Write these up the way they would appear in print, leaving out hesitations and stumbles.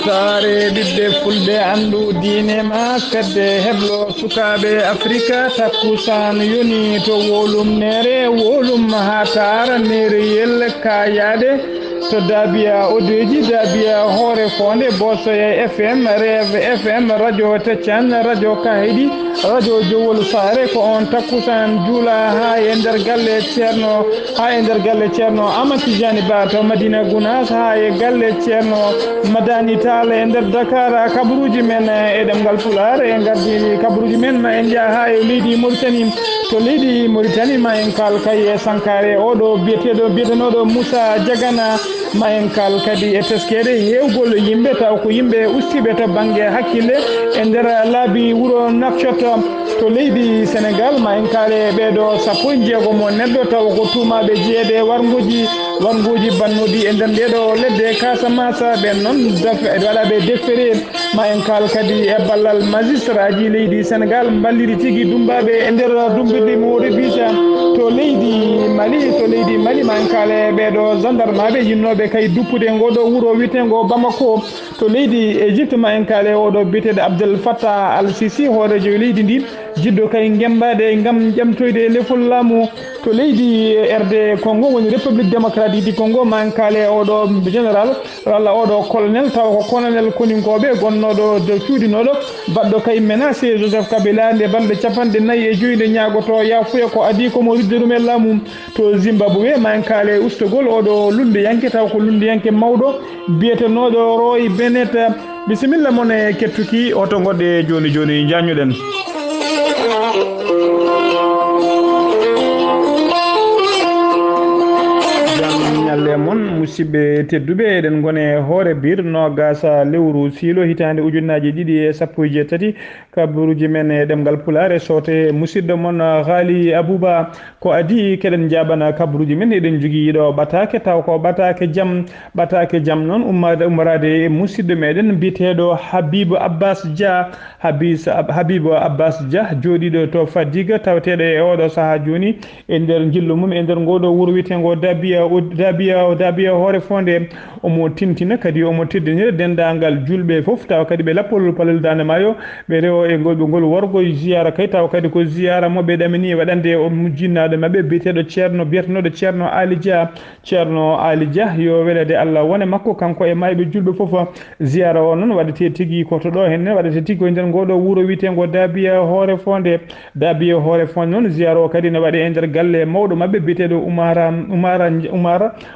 sare ɓiɓɓe fulɓe andu diine ma kadde heblo sukaɓe africa takkusan yoni to wolum nere wolum ha tara nereyel kayade to dabiya odeji dabiya hoore fonde bosoye fm rêve fm radio teccan radio kahidi radio jowol sare ko on takkusan juula ha e nder galle ceerno Amadou Tidiani Ba to Madina Gounass ha e galle ceerno Madani Tall e nder Dakar kabaruji men e ɗemgal Pulaar e gardini kabaruji men ma en jaa ha e leydi Mauritanie to leydi Mauritanie ma en kal kay e Sankare oɗo bietenoɗo Moussa Diagana ma en kal kadi e teskede hewgol yimɓe taw ko yimɓe ustiɓe to banggue hakkille e nder laabi wuuro Nouakchott to leydi Sénégal ma en kaale ɓeɗo sappo e jeegomo neɗɗo taw ko tumaɓe jeeɗe warguji bannuɗi e nder ndeɗo ledde Casamance ɓen noon waɗaɓe deftere ma en kaal kadi e ballal magistrat ji leydi Sénégal balliri tigui dumbaɓe e nder dumbirɗi mowɗo bisa to leydi Mali ma en kaale ɓeɗo gendarme ɓe yinnoɓe kay duppude ngoɗo wuuro witego Bamako to leydi Égypte ma en kaale oɗo biteɗo Abdel Fattah al-Sisi hoorejo leydi ndi jiddo kay gembade gam ƴamtoyde lefol laamu to leydi RD Congo woni République démocratique du Congo ma en kaale oɗo général walla oɗo colonel taw ko colonel koninkoɓe gonnoɗo de cuuɗinoɗo baɗɗo kay menacé Joseph Kabila nde balɗe 45 nde ñagoto yafuya ko adi komo ridde ɗum e laamu to Zimbabwe ma en kaale ustogol oɗo lundiyanke taw ko lundiyanke mawɗo biyetenoɗo Roy Bennett bisimilla mon e kettuki oto goɗɗe joni jañuɗen mon musidɓe tedduɓe eɗen gone hoore bir nogasa lewru siilo hitande ujunnaji 2017 kabaruji men e ɗemgal Pulaar e soote musidɗo mon Haali Abouba ko adi keɗen jaɓana kabaruji men eɗen jogui ɗo ɓatake taw ko ɓatake jaam noon ummarade e musidɗo meɗen biteɗo Habibou Abbas Dia joɗiɗo to Fadiga tawateɗo e oɗo saaha joni e nder jillu mum e nder ngoɗo wuuro witego dabiya hoore fonde omo tintina kadi omo teddinira dendagal julɓe foof taw kadi ɓe lappol palol dande maayo ɓe rewo e ngol worgo ziyara kay taw kadi ko ziyara moɓe ɗamini waɗande o jinnaɗo mabɓe biteɗo biyetenoɗo ceerno Ali Dia yo welede Allah wone makko kanko e mayɓe julɓe foof ziyara o noon waɗete tigui koto ɗo henne waɗete tigui ko nder ngoɗo wuuro witego dabiya hoore fonde noon ziyara o kadi ne waɗe e nder galle mawɗo mabɓe biteɗo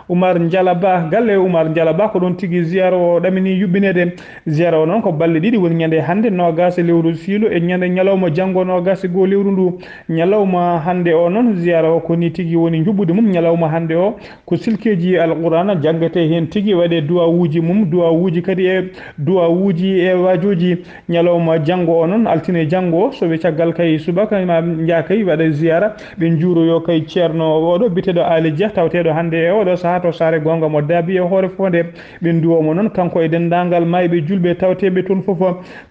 Oumar Dialaba galle Oumar Dialaba ko ɗon tigui ziyara o ɗamini yuɓɓinede ziyara o noon ko balɗe ɗiɗi woni ñande hande nogase lewru siilo e ñande ñalawma janggo nogase goo lewru ndu ñalawma hande o noon ziyara o koni tigui woni juɓɓude mum ñalawma hande o ko silkeji alqur'ana janggete hen tigui waɗe duwawuji mum duwawuji kadi e duwawuji e wajoji ñalawma janggo o noon altine janggo soɓe caggal kay subaka ma jakay waɗa ziyara ɓe juuroyo kay ceerno oɗo biteɗo Ali Dia tawteɗo hande e oɗo saaha to saare gonga mo Dabiya hoore fonde ɓe duwomo noon kanko e dendagal mayɓe julɓe tawteɓe toon foof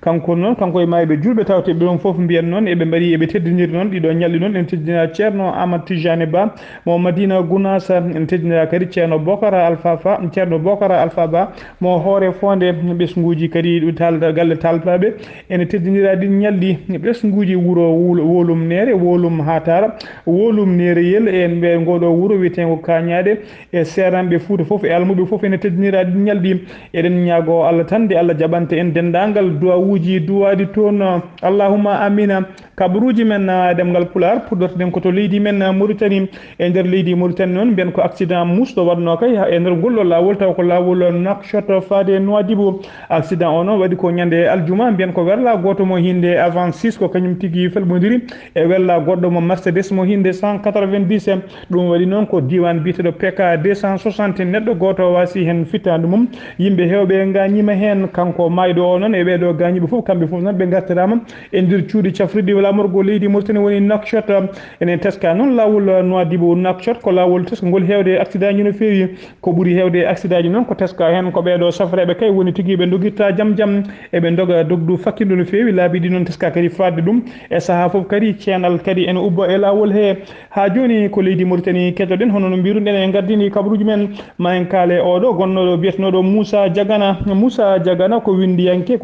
kanko e mayɓe julɓe tawteɓe ɗon foof mbiyen noon eɓe mbaɗi eɓe teddiniri noon ɗiɗo ñalɗi noon en teddinira ceerno Amadou Tidiani Ba mo Madina Gounass en teddinira kadi ceerno Bocar Alpha Ba mo hoore fonde ɓesguji kadi galle talpaɓe ene teddinira ɗin ñalɗi ɓesguji wuuro wolum nere wolum hatara wolum nereyel en ɓe ngoɗo wuuro wiyetego Kañade e seranɓe Fouta foof e almuɓe foof ene teddinira ɗin ñalɗi eɗen ñaago Allah tan de Allah jaɓante en dendagal duwawuji duwadi toon allahumma amina kabaruji men ɗemgal Pulaar puɗɗortoɗen koto leydi men Mauritanie e nder leydi Mauritanie noon mbiyen ko accident musɗo waɗno kay e nder ngollo lawol taw ko lawol Nouakchott faade Nouadhibou accident o noon waɗi ko ñande aljuma mbiyen ko werla goto mo hinde avant 6 ko kañum tigui felɓodiri e wella goɗɗo mo Mercedes mo hinde 190 ɗum waɗi noon ko diwan biteɗo PK 260 neɗɗo goto wasi hen fittadu mum yimɓe hewɓe gañima hen kanko mayɗo o noon e ɓeɗo gañiɓe foof kamɓe foof noon ɓe gartirama e nder cuuɗi cafriɗi lamorgo leydi Mauritanie woni Nouakchott enen teska noon lawol Nouadhibou Nouakchott ko lawol teskagol hewde accident ji no fewi ko ɓuuri hewde accident ji noon ko teska hen ko ɓeɗo safreɓe kay woni tigui ɓe doguirta jaam eɓe doga dogdu fakkidu no fewi laabi ɗi noon teska kadi fadde ɗum e saaha foof kadi ceenal kadi ene ubba e lawol he ha joni ko leydi Mauritanie keɗoɗen hono no mbiruɗen en gardini kabaruji men ma en kaale oɗo gonnoɗo biyetenoɗo Moussa Diagana ko windiyanke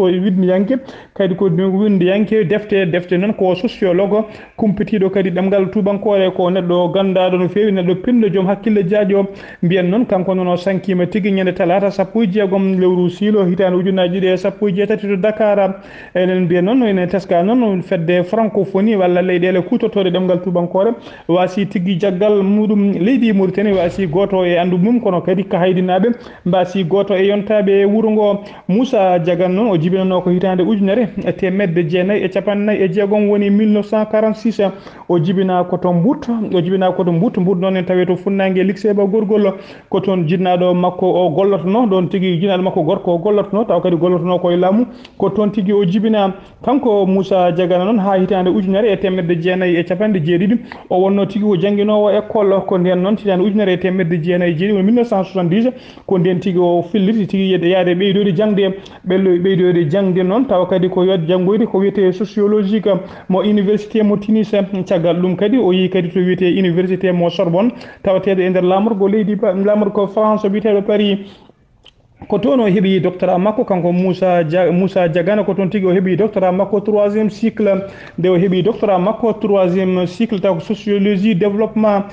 kadi ko windiyanke defte noon ko sociologue kumpitiɗo kadi ɗemgal tubankore ko neɗɗo gandaɗo no fewi neɗɗo pinɗo joom hakkille jaajo mbiyen noon kanko noon o sankima tigui ñande talata 16 lewru siilo hitande ujunaji ɗiɗi e 17 to Dakar enen mbiyen noon ene teska noon fedde francophonie walla leyɗele kutotoɗe ɗemgal tubankore wasi tigui jaggal muɗum leydi Mauritanie wasi goto e andu mum kono kadi ka haydinaɓe mbasi goto e yontaɓe wuuro ngo Moussa Diagana noon o jibinano ko hitande ujunere e temedde jeenayyi e capannayyi e jeegom woni 1946 o jibina koto Mbut noon en tawi to funnague Lixéba gorgol ko toon jinnaɗo makko o gollotono ɗon tigui jinnaɗo makko gorko o gollotono taw kadi gollotono koye laamu ko toon tigui o jibina kanko Moussa Diagana noon ha hitande ujunere e temedde jeenayyi e capanɗe jeeɗiɗi o wonno tigui o jangguinowo école ko nden noon hitande ujunere e temedde jeenayyi e jeeɗiɗi woni 1970 ko nden tigui o filliti tigui yaade ɓeydoyde jangde noon tawa kadi ko yodde janggoyde ko wiyete sociologique mo université mo Tunis caggal ɗum kadi o yi kadi to wiyete université mo Sorbonne tawateɗo e nder lamorgo leydi lamorgo France biyeteɗo Paris ko toon o heeɓi doctorat makko kanko Moussa Diagana ko toon tigui o heeɓi doctorat makko 3e cycle nde o heeɓi doctorat makko 3e cycle taw ko sociologie développement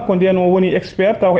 ko nden o woni expert taw ko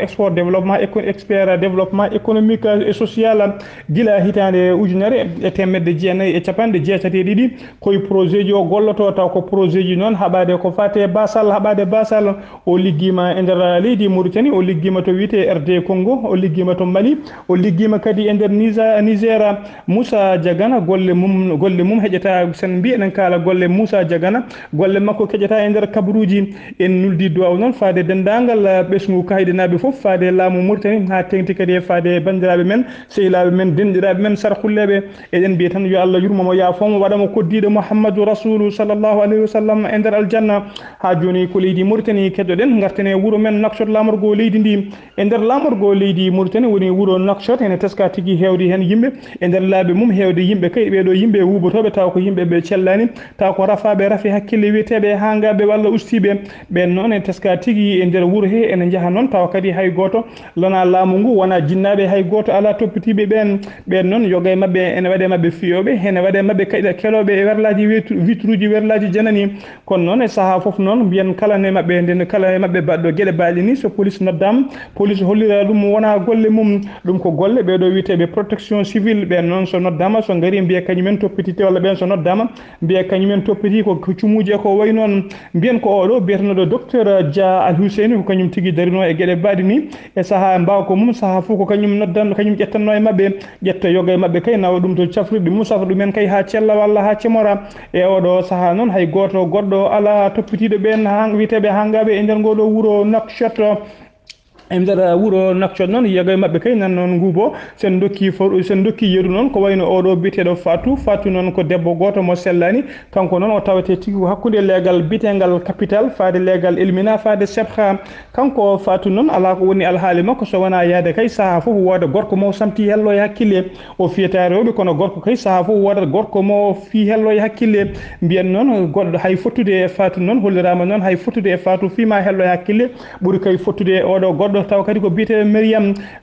expert développement économique et social guila hitande ujunere e temedde jeenayyi e capanɗe jeetati e ɗiɗi koye projet ji o golloto taw ko projet ji noon haɓade ko fate basal o liggima e nder leydi Mauritanie o liggima to wiyete RD Congo o liggima to Mali o liggima kadi e nder Niger Moussa Diagana golle mum heƴata sen mbi enen kala golle Moussa Diagana golle makko keƴata e nder kabaruji en nuldi duwaw noon faade dendagal ɓesgu kaydinaɓe foof faade laamu Mauritanie ha tengti kadi e faade bandiraɓe men sehilaɓe men denɗiraɓe men sarkulleɓe eɗen mbiya tan yo Allah yurmomo yaafomo waɗamo koddiɗo Mouhammadou Rasoulou sallllahu alayhi wa sallam e nder aljanna ha joni ko leydi Mauritanie keɗoɗen garten e wuuro men Nouakchott lamorgo leydi ndi e nder lamorgo leydi Mauritanie woni wuuro Nouakchott ene teska tigui hewde hen yimɓe e nder laaɓe mum hewde yimɓe kay ɓeɗo yimɓe wuubotoɓe taw ko yimɓe ɓe cellani taw ko rafaɓe raafi hakkille wiyeteɓe hangaɓe walla ustiɓe ɓen noon ene teska tigui e nder wuuro he ene jaaha noon taw kadi hay goto lona laamu ngu wona jinnaɓe hay goto ala toppitiɓe ɓen noon yoga e mabɓe ene waɗe mabɓe fiyoɓe ene waɗe mabɓe kadi keloɓe e werlaji vitruji werlaji janani kono noon e saaha foof noon mbiyen kala e mabɓe nden kala e mabɓe baɗɗo gueɗe baɗe ni so police noddama police hollira ɗum wona golle mum ɗum ko golle ɓeɗo wiyeteɓe protection civile ɓen noon so noddama so gaari mbiya kañumen toppitite walla ɓen so noddama mbiya kañumen toppiti ko cumuji e ko way noon mbiyen ko oɗo biyetenoɗo docteur Dia Al Husseini ko kañum tigui darino e gueɗe baɗe ni e saaha mbawa ko mum saaha foof ko kañum noddanno kañum ƴettanno e mabɓe ƴetta yoga e mabɓe kay nawa ɗum to cafrirɗe mum safa ɗumen kay ha cella walla ha cemora e oɗo saaha noon hay goto goɗɗo ala toppitiɗo ɓen wiyeteɓe hangaɓe e nder ngoɗo wuuro Nouakchott e nder wuuro Nouakchott noon yoga e mabɓe kay nan noon nguubo sen dokki yeru noon ko wayno oɗo biteɗo Fatou noon ko debbo goto mo sellani kanko noon o tawete tigui ko hakkude leegal bitegal capital faade leegal Elmina faade Sebha kanko Fatou noon ala ko woni alhaali makko so wona yaade kay saaha foof wooda gorko mo samti hello e hakkille o fiyata rewɓe kono gorko kay saaha foof wodat gorko mo fi hello e hakkille mbiyen noon goɗɗo hay fottude e Fatou noon hollirama noon hay fottude e Fatou fima hello e hakkille ɓuuri kay fottude e oɗo goɗɗo taw kadi ko biyete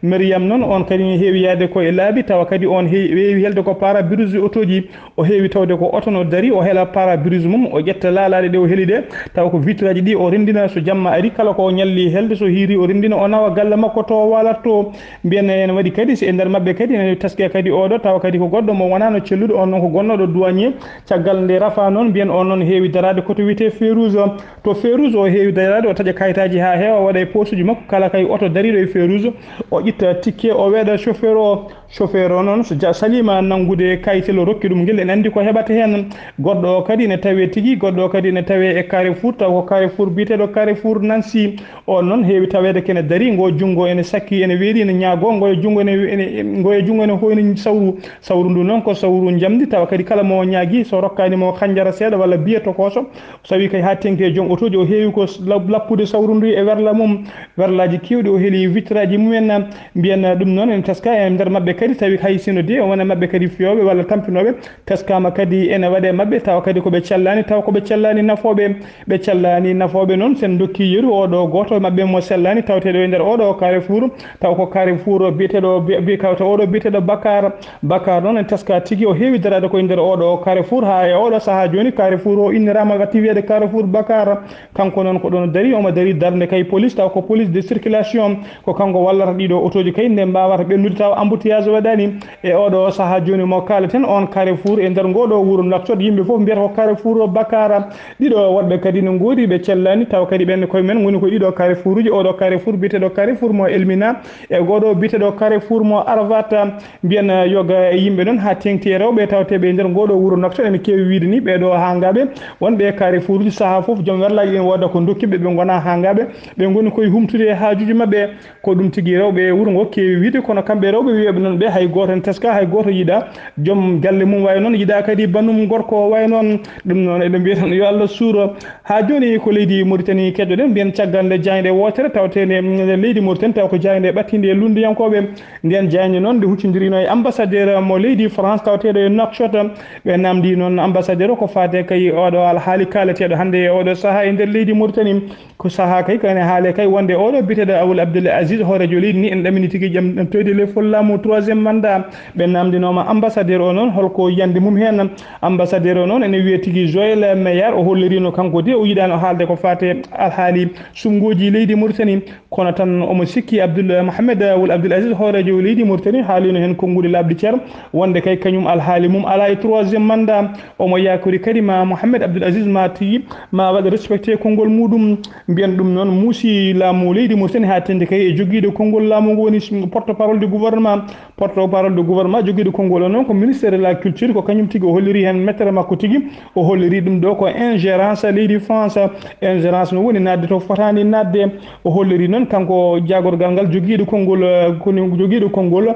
Mariam noon on kadi heewi yaade ko e laabi tawa kadi on heewi helde ko pare-brise auto ji o heewi tawde ko auto no dari o heela pare-brise mum o ƴetta laalaɗe ɗe o heeli ɗe taw ko vitre aji ɗi o rendina so jamma ari kala ko ñalli helde so hiiri o rendina o nawa galle makko to walatto mbiyen en waɗi kadi si e nder mabɓe kadi ene taske kadi oɗo tawa kadi ko goɗɗo mo wonano celluɗo on noon ko gonnoɗo douanier caggal nde rafa noon mbiyen on noon heewi darade koto wiyete Férouz to Férouz o heewi darade o taaƴa kayitaji ha heewa waɗa e poche uji makko kala kay auto dariɗo e Férouz o ƴitta ticket o weeɗa chauffeur o noon so salima nangude kayitel o rokki ɗum guel en andi ko heɓata hen goɗɗo o kadi ne tawe tigui goɗɗo o kadi ne tawe e Carrefour taw ko Carrefour biteɗo Carrefour Nancy on noon heewi tawede kene dari ngo junggo ene sakki ene weeɗi ene ñaago ngoye junggo ene hoyni sawru ndu noon ko sawru jamdi tawa kadi kala mo ñaagui so rokkanimo kanjara seeɗa walla biye tokoso so tawi kay ha tengti e joom auto ji o heewi ko lappude sawru ndu e werla mum werlaji kewɗi o heeli vitre aji mumen mbiyen ɗum noon en teska e nder mabɓe kadi tawi hay sino de wona mabɓe kadi fiyoɓe walla tampinoɓe teskama kadi ene waɗe mabɓe tawa kadi koɓe cellani taw koɓe cellani nafoɓe ɓe cellani nafoɓe noon sen dokki yeru oɗo goto mabɓe mo sellani tawteɗo e nder oɗo Carrefour taw ko Carrefour biyeteɗo bi kawta oɗo biyeteɗo Bakar noon en teska tigui o heewi darade koye nder oɗo Carrefour ha e oɗo saaha joni Carrefour o innirama watti wiyede Carrefour Bakar kanko noon ko ɗon dari omo dari darde kay police taw ko police de circulation ko kanko wallata ɗiɗo autoji kay nde mbawata ɓennude taw embouteillage waɗani e oɗo saaha joni mo kaleten on Carrefour e nder ngoɗo wuuro Nouakchott yimɓe foof mbiyata ko Carrefour Bakar ɗiɗo woɗɓe kadi ne goodi ɓe cellani taw kadi ɓenne koye men woni ko ɗiɗo Carrefour uji oɗo Carrefour biyeteɗo Carrefour mo Elmina e goɗo biyeteɗo Carrefour mo Arafat mbiyen yoga e yimɓe noon ha tengti e rewɓe tawteɓe e nder ngoɗo wuuro Nouakchott ene kewi wiide ni ɓeɗo hangaɓe wonɓe Carrefour uji saaha foof joom werlaji ɗin wodda ko dokkiɓe ɓe gona hangaɓe ɓe goni koye humtude e hajuji mabɓe ko ɗum tigui rewɓe wuuro ngo kewi wiide kono kamɓe rewɓe wiyaɓe noon ɓe hay goto en teska hay goto yiiɗa joom galle mum way noon yiiɗa kadi bannum gorko way noon ɗum noon eɗen mbiya tan yo Allah suuro ha joni ko leydi Mauritanie keɗɗoɗen mbiyen caggal nde jayde wotere tawtene leydi Mauritanie taw ko jayde ɓattinde e lundiyankoɓe nden jayde noon nde huccodirino e ambassadeur mo leydi France tawteɗo e Nouakchott ɓe namdi noon ambassadeur ko fate kay oɗo alhaali kaleteɗo hande e oɗo saaha e nder leydi Mauritanie ko saaha kay kane haale kay wonde oɗo biteɗo Aboul Abdoul Aziz hoorejo leydi ni en ɗamini tigui jaam ɗam toyde le follamu 3e mandat ɓe namdinoma ambassadeur o noon holko yiyande mum hen ambassadeur o noon ene wiye tigui Joël Meillard o hollirino kanko de o yiɗano haalde ko fate alhaali sumgoji leydi Mauritanie kono tan omo sikki Mohamed Aboul Abdoul Aziz hoorejo leydi Mauritanie haalino hen konnguli labdi ceer wonde kay kañum alhaali mum ala e 3e mandat omo yakori kadi ma Mohamed Abdoul Aziz ma tigui ma waɗa respecté konngol muɗum mbiyen ɗum noon muusi laamu leydi Mauritanie ha tende kay e joguiɗo konngol laamu ngo woni porte parole du gouvernement joguiɗo konngol o noon ko ministére de la culture ko kañum tigui o holliri hen mettere makko tigui o holliri ɗum ɗo ko ingérence leydi France ingérence no woni nadde to fotani nadde o holliri noon kanko jagorgal ngal joguiɗo konngol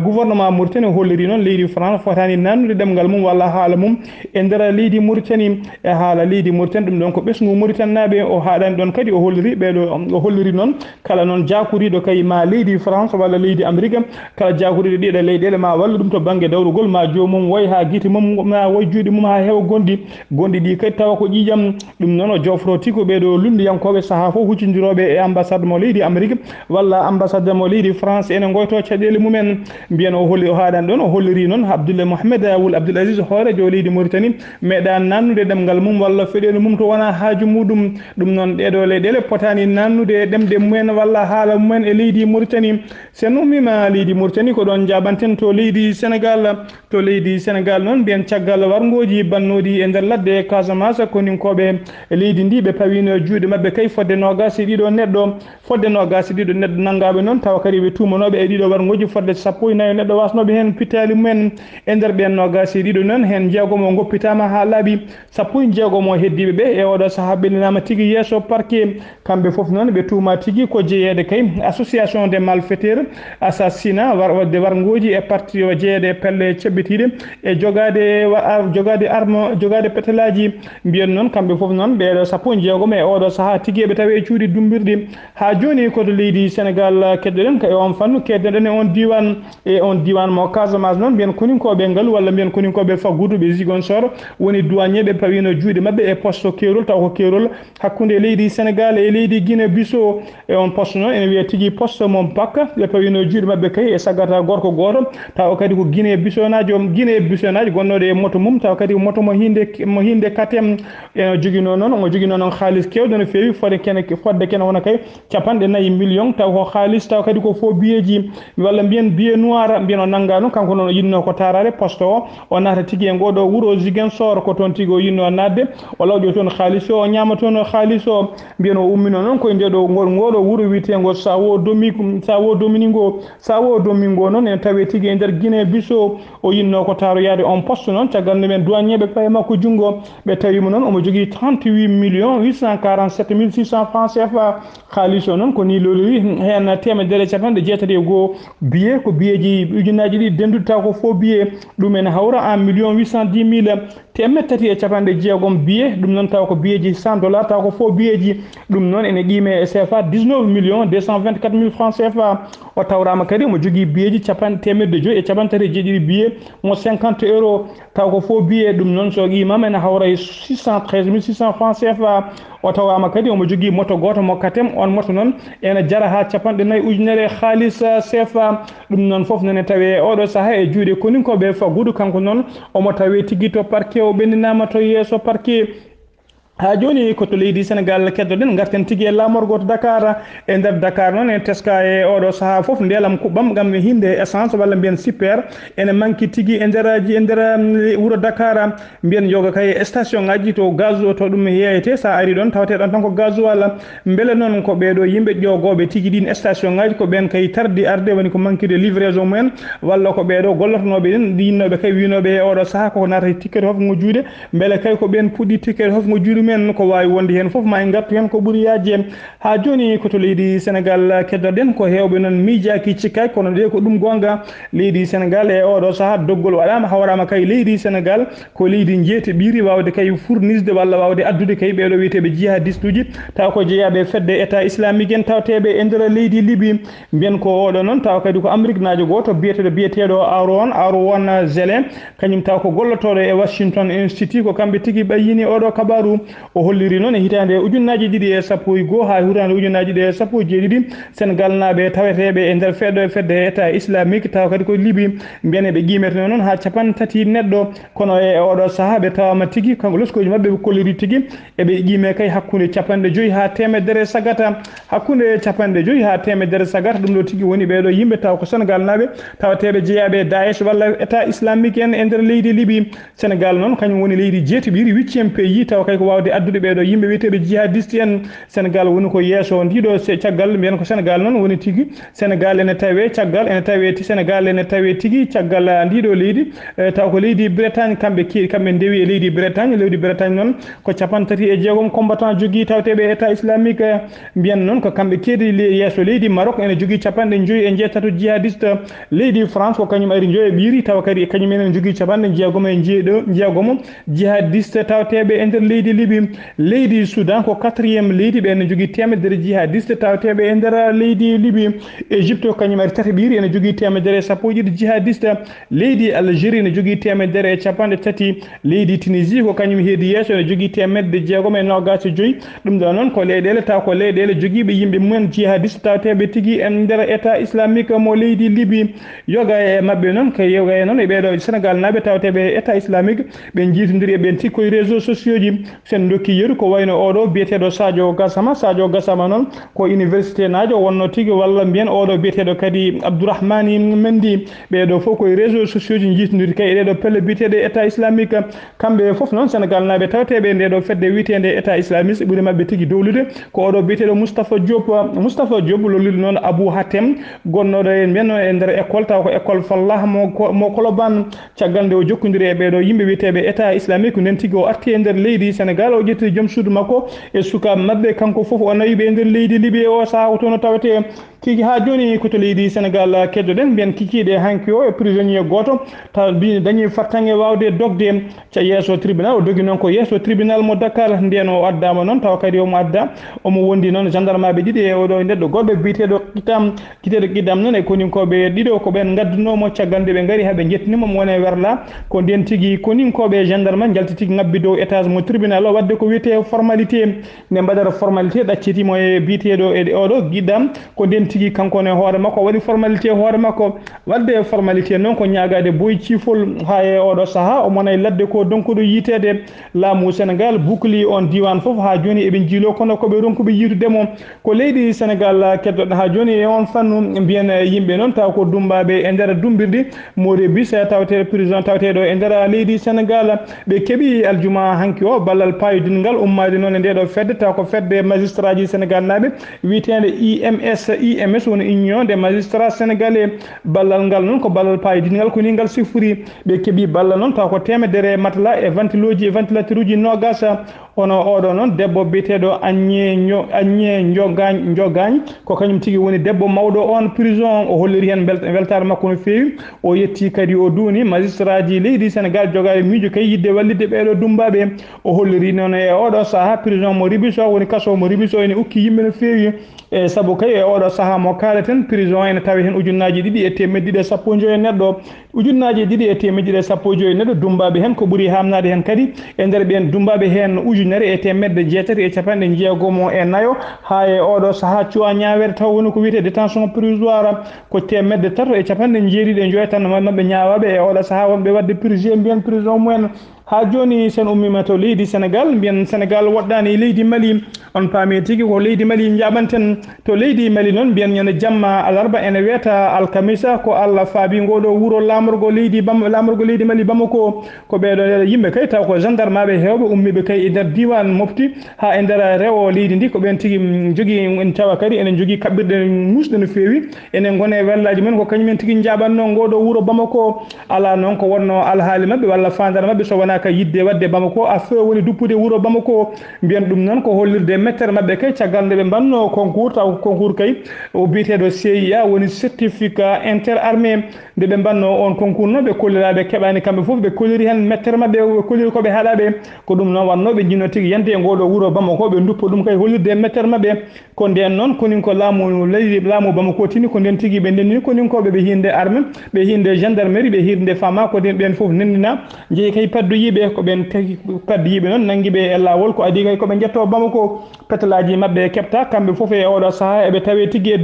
gouvernement Mauritanie o holliri noon leydi France fotani nannude ɗemgal mum walla haala mum e nder leydi Mauritanie e haala leydi Mauritanie ɗum ɗon ko ɓesgu Mauritanie naɓe o haɗani ɗon kadi o holliri ɓeɗo o holliri noon kala noon jakuriɗo kay ma leydi France walla leydi Amérique kala jakuriɗo ɗiɗo leyɗele ma walla ɗum to banggue dawrugol ma jomum woy ha guite mum ma woy juuɗe mum ha heewa gondi ɗi kadi tawa ko ƴiƴam ɗum noon o jofro tiko ɓeɗo lundiyankoɓe saaha fof huccodiroɓe e ambassade mo leydi Amérique walla ambassade mo leydi France ene goyto caɗele mumen mbiyen o haɗani ɗon o holliri noon Mohamed Aboul Abdoul Aziz hoorejo leydi Mauritanie meeɗa nannude ɗemgal mum walla feɗele mum to wona haaju muɗum ɗum noon ɗeɗo leyɗele potani nannude ɗemɗe mumen walla haala mumen e leydi Mauritanie sen ummima leydi Mauritanie ko ɗon jaɓanten to leydi Sénégal noon mbiyen caggal wargoji bannoɗi e nder ladde Casamance koninkoɓe leydi ndi ɓe pawino juuɗe mabɓe kay fodde nogasi ɗiɗo neɗɗo nangaɓe noon tawa kadi ɓe tumanoɓe e ɗiɗo wargoji fodde 14 neɗɗo wasnoɓe hen pittali mumen e nder ɓen nogasi ɗiɗo noon hen jeegomo goppitama ha laaɓi 16 heddiɓe ɓe e oɗo saaha ɓenninama tigui yesso parquet kamɓe foof noon ɓe tuma tigui ko jeeyede kay association des malfaiteurs assassinat wadde wargoji e parti o jeeyede pelle ceɓɓitiɗe e jogade arme jogade pétalaji mbiyen noon kamɓe foof noon ɓeɗo 16 e oɗo saaha tigui ɓe tawi e cuuɗi dumbirɗi ha joni koto leydi Sénégal keddoɗen ka e on fannu keddoɗen e on diwan mo Casamance noon mbiyen koninkoɓe ngal walla mbiyen koninkoɓe faggudu ɓe Ziguinchor woni douanier ɓe pawino juuɗe mabɓe e poste Kerol taw ko Kerol hakkude leydi Sénégal e leydi Guinée Bissau e on poste noon ene wiye tigui poste mon pak ɓe pawino juuɗe mabɓe kay e saggata gorko goto taw kadi ko Guinée Bissau naji gonnoɗo e moto mum taw kadi moto mo hinde katem ene joguino noon haalis kewɗo no fewi fodde kene wona kay 4 millions taw ko haalis taw kadi ko faux billeji walla mbiyen billet noir mbiyen o nanggano kanko noon o yinno ko tarare poste o naata tigui e ngoɗo wuuro Ziguinchor ko toon tigui o yinno nadde o lawƴo toon haalis o ñama toon haalis o mbiyen o ummino noon koye ndeɗo ngoɗo wuuro witego Sao Domingo noon en tawi tigui e nder Guinée Bissau o yinno ko taroyade on poste noon caggal nde men douanier ɓe paye makko junggo ɓe tawimo noon omo jogui 38 millions 847 600 francs CFA haalis o noon ko ni loliri hen 1,9 billet ko billet ji ujunaji ɗi dendude taw ko faux billet ɗum en hawra 1 million 810 mille temettati e capanɗe jeegom billet ɗum noon taw ko billet ji $100 taw ko fo billet ji ɗum noon ene qime e CFA 19 millions 224 mille francs CFA o tawrama kadi omo jogui billet ji temedde joyyi e capantati e jeeɗiɗi billet mo 50 euros taw ko fo billet ɗum noon so qimama ene hawra 613 600 francs CFA o tawama kadi omo jogui moto goto mokkatem on moto noon ene jara ha capanɗe nayyi ujunere haalis CFA ɗum noon foof nene tawe oɗo saaha e juuɗe koninkoɓe Faggudu kanko noon omo tawe tigui to parquet o ɓenninama to yeeso parquet ha joni koto leydi Sénégal keddoɗen garten tigui e lamorgo to Dakar e nder Dakar noon en teska e oɗo saaha foof ndelam kuɓɓam gam hinde essence walla mbiyen super ene manki tigui e nder wuuro Dakar mbiyen yoga kay station ngaji to gaz o to ɗum yeyete sa ari ɗon tawate ɗon tan ko gasoil beele noon ko ɓeɗo yimɓe ƴogoɓe tigui ɗin station ngaji ko ɓen kay tardi arde woni ko manquide livraison mumen walla ko ɓeɗo gollotonoɓe ɗin yinnoɓe kay winoɓe e oɗo saaha koko nata ticket hof ngo juuɗe beele kay ko ɓen puɗɗi ticket hof ngo juuɗe men ko wawi wonde hen foof ma en gartu hen ko ɓuuri yajji en ha joni koto leydi Sénégal keddoɗen ko hewɓe noon miijaki cikkaki kono de ko ɗum gonga leydi Sénégal e oɗo saaha doggol waɗama hawrama kay leydi Sénégal ko leydi jeeti ɓiiri wawde kay fournisde walla wawde addude kay ɓeɗo wiyeteɓe jihadiste uji taw ko jeeyaɓe fedde état islamique en tawteɓe e nder leydi Libye mbiyen ko oɗo noon taw kadi ko Amérique najo goto biyeteɗo Aron Zélé kañum taw ko gollotoɗo e Washington Institute ko kamɓe tigui ɓayyini oɗo kabaru o holliri noon e hitande ujunnaji ɗiɗi e sappo e goho ha hitande ujunnaji ɗi e sappo e jeeɗiɗi Sénégal naaɓe taweteɓe e nder feɗɗo e fedde état islamique taw kadi ko Libye mbiyane ɓe qimete noon ha capantati neɗɗo kono e oɗo saaha ɓe tawama tigui kanko loskoji mabɓe ɓe kolliri tigui eɓe qime kay hakkude capanɗe joyyi ha temedere sagata hakkude capanɗe joyyi ha temedere sagata ɗum ɗo tigui woni ɓeɗo yimɓe taw ko Sénégal naaɓe tawateɓe jeeyaɓe Daesh walla état islamique en e nder leydi Libye Sénégal noon kañum woni leydi jeetuɓiri 8e pays taw kay ko wawde addude ɓeɗo yimɓe wiyeteɓe jihadiste en Sénégal woni ko yesso ndiɗo caggal mbiyen ko Sénégal noon woni tigui Sénégal ene tawe caggal ene tawe Sénégal ene tawe tigui caggal ndiɗo leydi taw ko leydi Bretagne kamɓe ndewi e leydi Bretagne noon ko capantati e jeegom combattant jogui tawteɓe état islamique mbiyen noon ko kamɓe keedi yesso leydi Maroc ene jogui capanɗe joyyi e jeetato jihadiste leydi France ko kañum ari joyi ɓiiri taw kadi kañum enen jogui capanɗe jeegomo jihadiste tawteɓe e nder leydi Libye leydi Soudan ko 4e leydi ɓe ene jogui temedere jihadiste tawteɓe e nder leydi Libye Égypte ko kañum ari tati ɓiiri ene jogui temedere e sappo e ɗiɗi jihadiste leydi Algérie ene jogui temedere e capanɗe tati leydi Tunisie ko kañum heedi yesso ene jogui temedde jeegom e nogas e joyyi ɗum ɗo noon ko leyɗele taw ko leyɗele joguiɓe yimɓe mumen jihadiste tawteɓe tigui e nder état islamique mo leydi Libye yoga e mabɓe noon ko yoga e noon e ɓeɗo Sénégal naaɓe tawteɓe état islamique ɓe jiitodiri e ɓen tigui koye réseau sociaux ji sen dokki yeru ko wayno oɗo biyeteɗo Sadio Gassama noon ko université najo wonno tigui walla mbiyen oɗo biyeteɗo kadi Abdourahmani Mendy ɓeɗo foof koye réseau sociaux ji jiitodiri kay e ɗeɗo pelle biyeteɗe état islamique kamɓe foof noon Sénégal naaɓe tawteɓe ndeɗo fedde witede état islamique ɓuuri mabɓe tigui dowlude ko oɗo biyeteɗo Moustapha Diop lollude noon Abou Hatem gonnoɗo e mbiyen e nder école taw ko école Fallah mo Colobane caggal nde o jokkodiri e ɓeɗo yimɓe wiyeteɓe état islamique nden tigui o arti e nder leydi Sénégal o ƴetti joom suudu makko e sukaɓe mabɓe kanko foof o nawiɓe e nder leydi Libye o saaha tono tawete kiki ha joni koto leydi Sénégal keddoɗen mbiyen kikiɗe hanki o e prisonnier goto taw dañi fartange wawde dogde ca yesso tribunal o dogi noon ko yesso tribunal mo Dakar nden o addama noon taw kadi omo adda omo wondi noon gendarmeɓe ɗiɗi e oɗo neɗɗo goɗɗo biteɗo Qidam noon e koninkoɓe ɗiɗo ko ɓen gaddunomo caggal nde ɓe gaari haaɓe jettinimo mo wone werla ko nden tigui koninkoɓe gendarme jalti tigui ngabbi dow étage mo tribunal o wadde ko wiyete formalité nde mbaɗata formalité ɗaccitimo e biteɗo e oɗo Qidam ko nden tigui kanko ne hoore makko waɗi formalité hoore makko wadde formalité noon ko ñagade boy ciifol ha e oɗo saaha o mona e ladde ko donkuɗo yitede laamu Sénégal boucli on diwan foof ha joni eɓe jiilo kono koɓe ronkuɓe yitudemo ko leydi Sénégal keddoɗo ha joni e on fannu mbiyen yimɓe noon taw ko dumbaɓe e nder dumbirdi mode bis tawte prison tawteɗo e nder leydi Sénégal ɓe keeɓi aljuma hanki o ballal payodingal ummade noon e ndeɗo fedde taw ko fedde magistrat ji Sénégal naaɓe witede IMS UMS woni union des magistrats sénégalais ballal ngal noon ko ballal payidingal ko ni ngal sifori ɓe keeɓi ballal noon taw ko temedere matelas e ventiloji e ventilateur uji nogas hono oɗo noon debbo biyeteɗo Agnès Diogagne ko kañum tigui woni debbo mawɗo on prison o holliri hen weltare makko no fewi o yetti kadi o duuni magistrat ji leydi Sénégal jogade miijo kay yidde wallidde ɓeɗo dumbaɓe o holliri noon e oɗo saaha prison mo Ribiso woni kaso mo Ribiso ene ukki yimɓe no fewi e saabu kay e oɗo saaha mo kaleten prison ene tawi hen ujunnaji ɗiɗi e temedde ɗiɗi e sappo e joyi neɗɗo ujunnaji ɗiɗi e temedde ɗiɗi e sappo e joyi neɗɗo dumbaɓe hen ko ɓuuri hamnade hen kadi e nder ɓen dumbaɓe hen ujunere e temedde jeetati e capanɗe jeegomo e nayo ha e oɗo saaha cuwa ñawere taw woni ko wiyete détention provisoire ko temedde tato e capanɗe jeeɗiɗi e joyi tan mabɓe ñawaɓe e oɗo saaha wonɓe wadde purgé mbiyen prison mumen ha joni sen ummima to leydi Sénégal mbiyen Sénégal woɗɗani leydi Mali on paami tigui ko leydi Mali jaɓanten to leydi Mali noon mbiyen ñande jamma alarba ene wiyata alkamisa ko Allah faabi ngoɗo wuuro lamorgo leydi Mali Bamako ko ɓeɗo yimɓe kay taw ko gendarme aɓe hewɓe ummiɓe kay e nder diwan mofti ha e nder rewo leydi ndi ko ɓen tigui jogui en tawa kadi enen jogui kaɓɓirɗe musɗe no fewi enen gone wellaji men ko kañumen tigui jaɓanno ngoɗo wuuro Bamako ala noon ko wonno alhaali mabɓe walla fandare mabɓe so wona ka yidde wadde Bamako a feu woni duppude wuuro Bamako mbiyen ɗum noon ko hollirde mettere mabɓe kay caggal nde ɓe mbanno concours taw concours kay o biyeteɗo CIA woni certificat interarmé nde ɓe mbanno on concours noon ɓe kolliraɓe keɓani kamɓe foof ɓe kolliri hen mettere mabɓe ɓe kolliri koɓe haɗaɓe ko ɗum noon wanno ɓe jinno tigui yante e ngoɗo wuuro Bamako ɓe duppo ɗum kay hollirde mettere mabɓe ko nden noon konin ko laamu leydi laamu Bamako tini ko nden tigui ɓe ndendini koninkoɓe ɓe hinde armé ɓe hinde gendarmerie ɓe hinde fama ko nden ɓen foof nendina jeeyi kay paddoyiɓe ko ɓen paddoyiɓe noon nangguiɓe e lawol ko adi kay koɓe jetto Bamako petelaji mabɓe kepta kamɓe foof e oɗo saaha eɓe tawe tigui e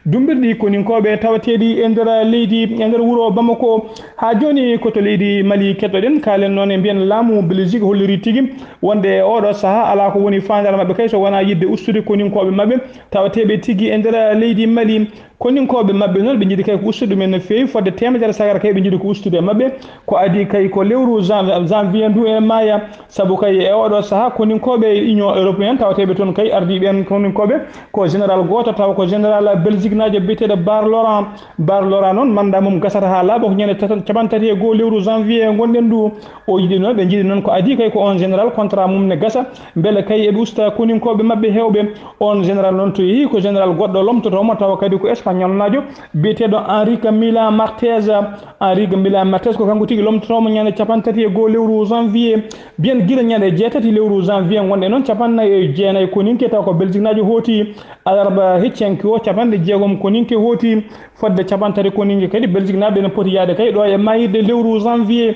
dumbirɗi koninkoɓe tawateɗi e nder leydi e nder wuuro Bamako ha joni koto leydi Mali kettoɗen kalen noon e mbiyen laamu Belgique holliri tigui wonde e oɗo saaha ala ko woni fandare mabɓe kay so wona yidde ustude koninkoɓe mabɓe tawateɓe tigui e nder leydi Mali koninkoɓe mabɓe noon ɓe jiiɗi kay ko ustude ɗumen no fewi fodde temedere sagara kay ɓe jiiɗi ko ustude mabɓe ko adi kay ko lewru janvier ndu e maya saabu kay e oɗo saaha koninkoɓe union européenne tawateɓe toon kay ardiɓen koninkoɓe ko général goto taw ko général Belgique najo biyeteɗo Bar Laurent noon manda mum gasata ha laaɓa ko ñande capantati e goho lewru janvier gonɗen ndu o yiiɗi noon ɓe jiiɗi noon ko adi kay ko on général contrat mum ne gasa beele kay eɓe usta koninkoɓe mabɓe hewɓe on général noon to yeehi ko général goɗɗo lomtotomo tawa kadi ko espagnol najo biyeteɗo Henrique Milan Martez ko kanko tigui lomtotomo ñande capantati e goho lewru janvier bien guila ñande jeetati lewru janvier gonɗe noon capannayyi e jeenayyi koninke taw ko Belgique najo hooti alarba heccenki o capanɗe jeegom koninke hooti fodde capantati koninke kadi Belgique naɓe ne poti yaade kay ɗo e mayirde lewru janvier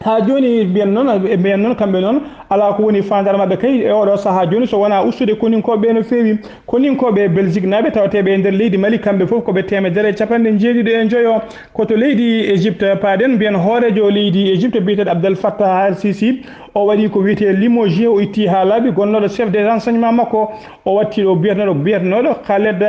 ha joni mbiyen noon kamɓe noon ala ko woni fandare mabɓe kay e oɗo saaha joni so wona ustude koninkoɓe no fewi koninkoɓe Belgique naɓe tawateɓe e nder leydi Mali kamɓe foof koɓe temedere capanɗe jeeɗiɗo e joyo koto leydi Égypte paaden mbiyen hoorejo leydi Égypte biyeteɗo Abdel Fattah al-Sisi o waɗi ko wiyete limogé o itti ha laaɓi gonnoɗo chef des renseignements makko o watti ɗo biyetenoɗo Khaled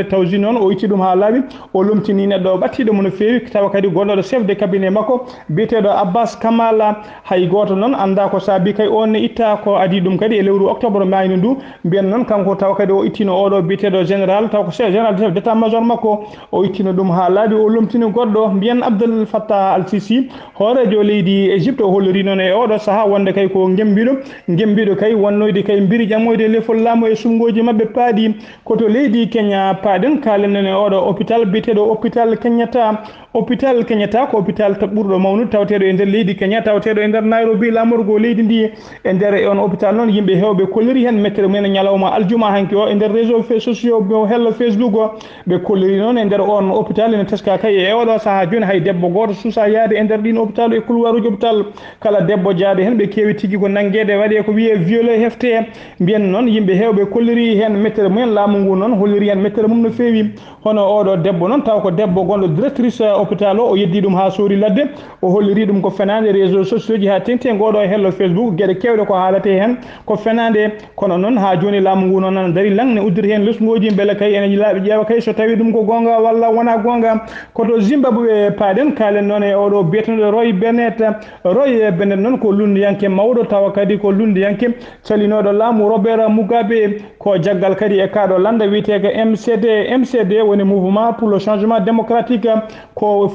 Tawzi noon o itti ɗum ha laaɓi o lomtini neɗɗo o ɓattiɗomo no fewi tawa kadi gonnoɗo chef de cabinet makko biyeteɗo Abbas Kamala hay goto noon anda ko saabi kay on ne itta ko adi ɗum kadi e lewru octobre mayni ndu mbiyen noon kanko tawa kadi o ittino oɗo biyeteɗo général taw ko général chef d'état major makko o ittino ɗum ha laaɓi o lomtini goɗɗo mbiyen Abdel Fattah al-Sisi hoorejo leydi Égypte o holliri noon e oɗo saaha wonde kay ko gembiɗo kay wonnoyde kay mbiri ƴammoyde lefol laamu e sumgoji mabɓe paaɗi koto leydi Kenya paaɗen kalen nen e oɗo hôpital biyeteɗo hôpital Kenyatta ko hôpital ɓurɗo mawnude tawateɗo e nder leydi Kenya tawateɗo e nder Nairobi lamorgo leydi ndi e nder on hôpital noon yimɓe hewɓe kolliri hen mettere mumen ñalawma aljuma hanki o e nder réseau sociaux hello Facebook o ɓe kolliri noon e nder on hôpital ene teska kay e oɗo saaha joni hay debbo goto suusa yaade e nder ɗin hôpital e couloir uji hôpital kala debbo jaade hen ɓe kewi tigui ko nanguede waɗe ko wiye violé hefte mbiyen noon yimɓe hewɓe kolliri hen mettere mumen laamu ngu noon holliri hen mettere mum no fewi hono oɗo debbo noon taw ko debbo gonɗo directrice hôpital o yeddi ɗum ha suuri ladde o holliri ɗum ko fenade réseau sociaux ji ha tengti ngoɗo hello Facebook gueɗe kewɗe ko haalate hen ko fenade kono noon ha joni laamu ngu noon nana daari langne uddiri hen lesgoji beele kay ene laaɓi ƴeewa kay so tawi ɗum ko gonga walla wona gonga koto Zimbabwe paaɗen kalen noon e oɗo biyetenoɗo Roy Bennett noon ko lundiyanke mawɗo tawa kadi ko lundiyanke calinoɗo laamu Robert Mugabe ko jaggal kadi e kaɗo landa wiyetega MCD woni mouvement pour le changement démocratique ko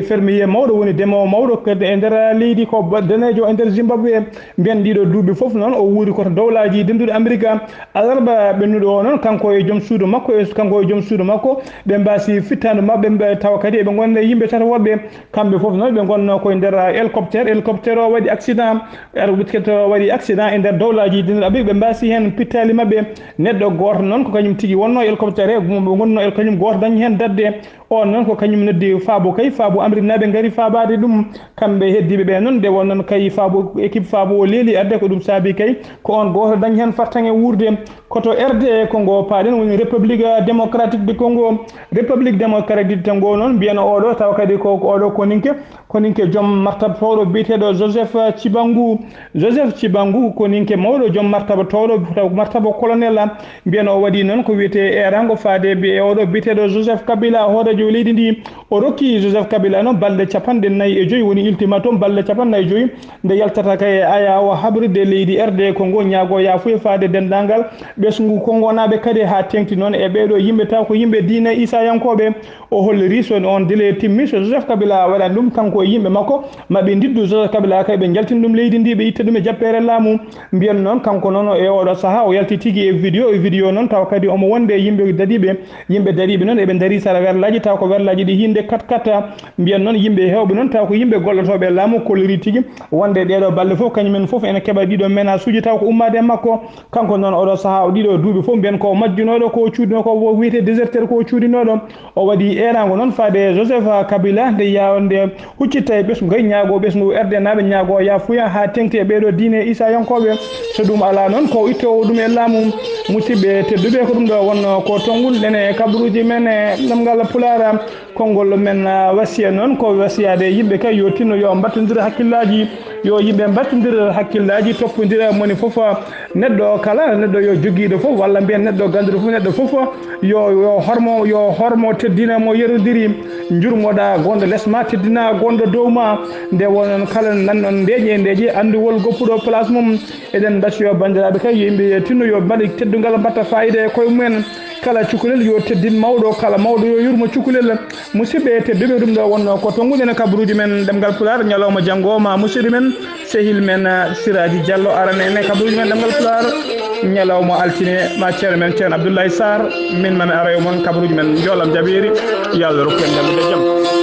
fermier mawɗo woni demowo mawɗo kadi e nder leydi ko danejo e nder Zimbabwe mbiyen ɗiɗo duuɓi foof noon o wuuri koto dowlaji denduɗo Amérique alarba ɓennuɗo o noon kanko e joom suudu makko ɓe mbasi fittanu mabɓe tawa kadi eɓe gonne yimɓe tata woɓɓe kamɓe foof noon ɓe gonno koye nder hélicoptére o waɗi accident waɗi accident e nder dowlaji denduɗo Amérique ɓe mbasi hen pittali mabɓe neɗɗo goto noon ko kañum tigui wonno hélicoptére ɓe gonno kañum goto dañi hen dadde on noon ko kañum noddi Fabo Amérique naɓe gaari fabade ɗum kamɓe heddiɓe ɓe noon nde won noon kay équipe Fabo o leeli arde ko ɗum saabi kay ko on goto dañi hen fartange wurde koto RD Congo paaɗen woni République démocratique du Congo noon mbiyano oɗo tawa kadi ko oɗo koninke joom martaba towɗo biyeteɗo Joseph Cibangu koninke mawɗo joom martaba towɗo martaba colonel mbiyano o waɗi noon ko wiyete erango faade e oɗo biyeteɗo Joseph Kabila hoɗejo leydi ndi o rokki Joseph Kabila noon balɗe 45 woni ultimatum balɗe 45 nde yaltata kay aya o haɓride leydi RD Congo ñaago yafuye faade dendagal ɓesgu Congo naɓe kadi ha tengti noon e ɓeɗo yimɓe taw ko yimɓe diine isayankoɓe o holliri so on délai timmi so Joseph Kabila waɗani ɗum kanko e yimɓe makko maɓe diddu Joseph Kabila kay ɓe jaltini ɗum leydi ndi ɓe itta ɗum e jappere laamu mbiyen noon kanko noon e oɗo saaha o yalti tigui e vidéo noon taw kadi omo wonde yimɓe dariɓe noon eɓe daari sara werlaji taw ko werlaji ɗi hinde 4x4 mbiyen noon yimɓe hewɓe noon taw ko yimɓe gollotoɓe laamu kolliri tigui wonde ɗeɗo balɗe foof kañumen foof ene keeɓa ɗiɗo ménage uji taw ko ummade e makko kanko noon oɗo saaha ɗiɗo duuɓi foof mbiyen ko majjunoɗo ko cuudino ko wiyete déserteur ko cuudinoɗo o waɗi erago noon faade Joseph Kabila nde yawde huccitta e ɓesgu kay ñaago ɓesgu RD naɓe ñaago yafuya ha tengti e ɓeɗo diine isayankoɓe so ɗum ala noon ko ittowo ɗum e laamu musidɓe tedduɓe ko ɗum ɗo wonno ko tongol ene kabaruji men e ɗemgal Pulaar konngol men wasiya noon ko wasiyade yimɓe kay yo tinno yo mbattodira hakkillaji yo yimɓe mbattodira hakkillaji toppodira moni foof neɗɗo kala neɗɗo yo joguiɗo foof walla mbiyen neɗɗo ganduɗo foof neɗɗo foof yo hormo teddina mo yerodiri jurmoɗa gonɗo lesma teddina gonɗo dow ma nde wonon kala nanɗon ndeeƴe anduwol goppuɗo place mum eɗen mbasiyo bandiraɓe kay yimɓe tinno yo mbaɗi teddugal mbatta fayida e koye mumen kala cukalel yo teddin mawɗo kala mawɗo yo yurmo cukalel musidɓe tedduɓe ɗum ɗo wonno ko tonguɗen kabaruji men ɗemgal Pulaar ñalawma janggo ma musidɗo men sehil men Siraji Diallo arane ene kabaruji men ɗemgal Pulaar ñalawma altine ma ceerno men ceerno Abdoulaye Sarr min mami ara e moon kabaruji men joolam jaɓiri yo Allah rokku en ndemude jaam.